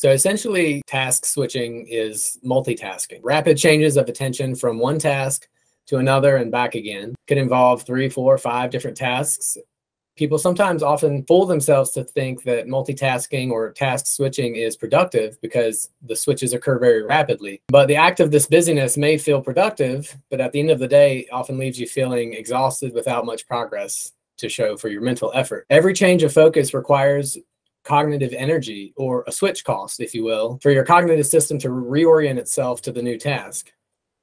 So essentially, task switching is multitasking. Rapid changes of attention from one task to another and back again could involve 3, 4, 5 different tasks. People sometimes often fool themselves to think that multitasking or task switching is productive because the switches occur very rapidly. But the act of this busyness may feel productive, but at the end of the day, often leaves you feeling exhausted without much progress to show for your mental effort. Every change of focus requires cognitive energy, or a switch cost, if you will, for your cognitive system to reorient itself to the new task.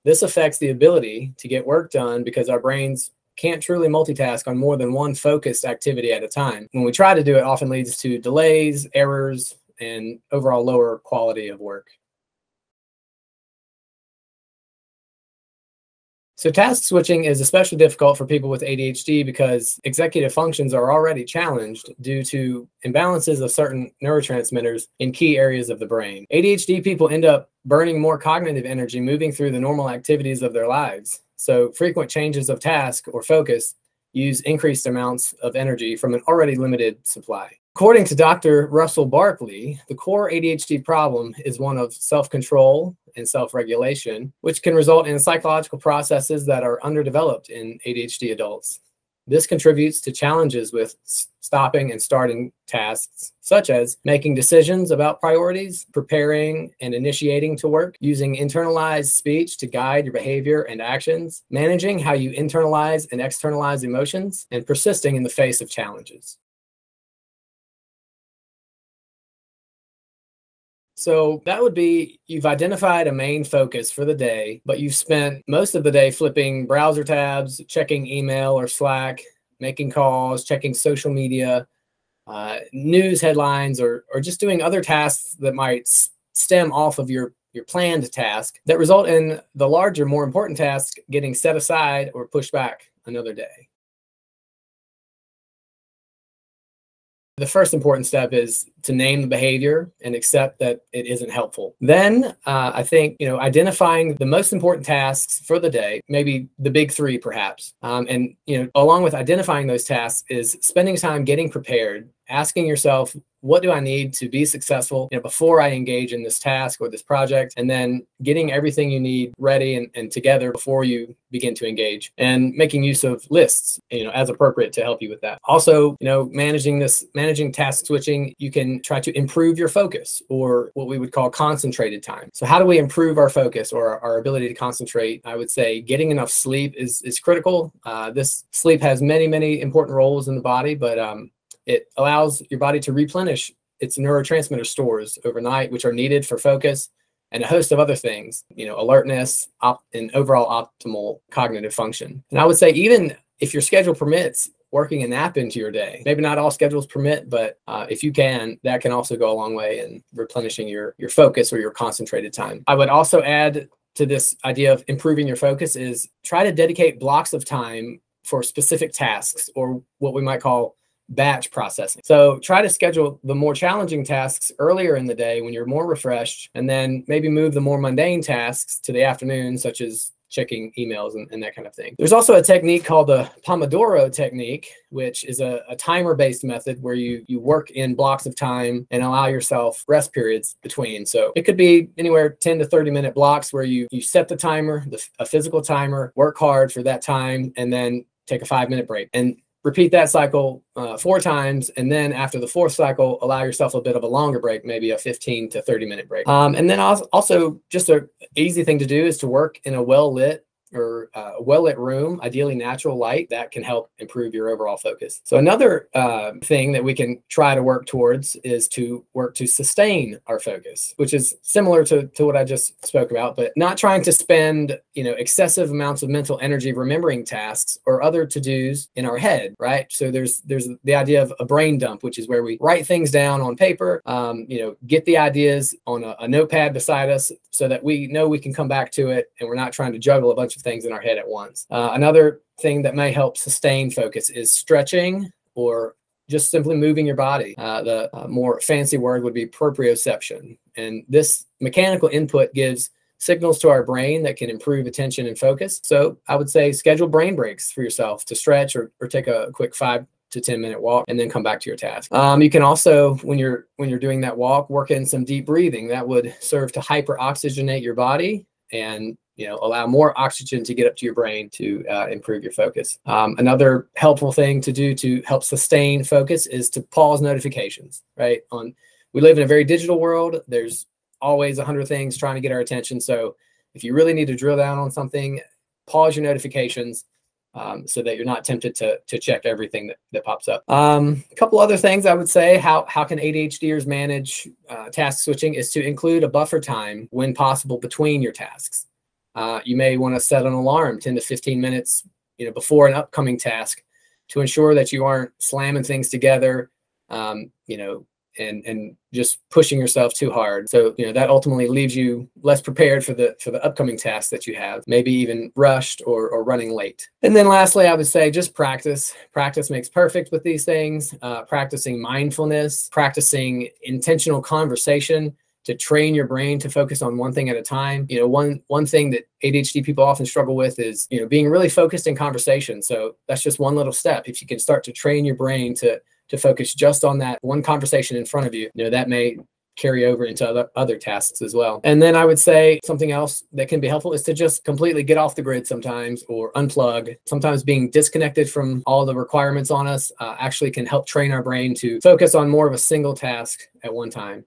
This affects the ability to get work done because our brains can't truly multitask on more than one focused activity at a time. When we try to do it, often leads to delays, errors, and overall lower quality of work. So task switching is especially difficult for people with ADHD because executive functions are already challenged due to imbalances of certain neurotransmitters in key areas of the brain. ADHD people end up burning more cognitive energy moving through the normal activities of their lives. So frequent changes of task or focus use increased amounts of energy from an already limited supply. According to Dr. Russell Barkley, the core ADHD problem is one of self-control and self-regulation, which can result in psychological processes that are underdeveloped in ADHD adults. This contributes to challenges with stopping and starting tasks, such as making decisions about priorities, preparing and initiating to work, using internalized speech to guide your behavior and actions, managing how you internalize and externalize emotions, and persisting in the face of challenges. So that would be, you've identified a main focus for the day, but you've spent most of the day flipping browser tabs, checking email or Slack, making calls, checking social media, news headlines, or just doing other tasks that might stem off of your planned task that result in the larger, more important task getting set aside or pushed back another day. The first important step is to name the behavior and accept that it isn't helpful. Then I think, identifying the most important tasks for the day, maybe the big three perhaps. And along with identifying those tasks is spending time getting prepared, asking yourself, what do I need to be successful before I engage in this task or this project, and then getting everything you need ready and together before you begin to engage, and making use of lists, as appropriate to help you with that. Also, managing task switching, you can try to improve your focus, or what we would call concentrated time. So how do we improve our focus or our ability to concentrate? I would say getting enough sleep is critical. This sleep has many, many important roles in the body, but it allows your body to replenish its neurotransmitter stores overnight, which are needed for focus and a host of other things, alertness, and overall optimal cognitive function. And I would say, even if your schedule permits, working a nap into your day. Maybe not all schedules permit, but if you can, that can also go a long way in replenishing your focus or your concentrated time. I would also add to this idea of improving your focus is try to dedicate blocks of time for specific tasks, or what we might call batch processing. So try to schedule the more challenging tasks earlier in the day when you're more refreshed, and then maybe move the more mundane tasks to the afternoon, such as checking emails and that kind of thing. There's also a technique called the Pomodoro technique, which is a timer-based method where you work in blocks of time and allow yourself rest periods between. So it could be anywhere 10 to 30-minute blocks where you set the timer, a physical timer, work hard for that time, and then take a 5-minute break. And repeat that cycle 4 times, and then after the 4th cycle, allow yourself a bit of a longer break, maybe a 15 to 30-minute break. And then also just an easy thing to do is to work in a well-lit room, ideally natural light. That can help improve your overall focus. So another thing that we can try to work towards is to work to sustain our focus, which is similar to what I just spoke about, but not trying to spend excessive amounts of mental energy remembering tasks or other to-dos in our head, right? So there's the idea of a brain dump, which is where we write things down on paper, get the ideas on a notepad beside us so that we know we can come back to it, and we're not trying to juggle a bunch of things in our head at once. Another thing that may help sustain focus is stretching, or just simply moving your body. The more fancy word would be proprioception. And this mechanical input gives signals to our brain that can improve attention and focus. So I would say schedule brain breaks for yourself to stretch or take a quick 5 to 10-minute walk, and then come back to your task. You can also, when you're doing that walk, work in some deep breathing. That would serve to hyperoxygenate your body and allow more oxygen to get up to your brain to improve your focus. Another helpful thing to do to help sustain focus is to pause notifications, right? We live in a very digital world. There's always 100 things trying to get our attention. So if you really need to drill down on something, pause your notifications so that you're not tempted to check everything that pops up. A couple other things I would say, how can ADHDers manage task switching, is to include a buffer time when possible between your tasks. You may want to set an alarm 10 to 15 minutes before an upcoming task to ensure that you aren't slamming things together, and just pushing yourself too hard. So that ultimately leaves you less prepared for the upcoming tasks that you have, maybe even rushed or running late. And then lastly, I would say just practice. Practice makes perfect with these things. Practicing mindfulness, practicing intentional conversation to train your brain to focus on one thing at a time. One thing that ADHD people often struggle with is being really focused in conversation. So that's just one little step. If you can start to train your brain to focus just on that one conversation in front of you, that may carry over into other tasks as well. And then I would say something else that can be helpful is to just completely get off the grid sometimes, or unplug. Sometimes being disconnected from all the requirements on us actually can help train our brain to focus on more of a single task at one time.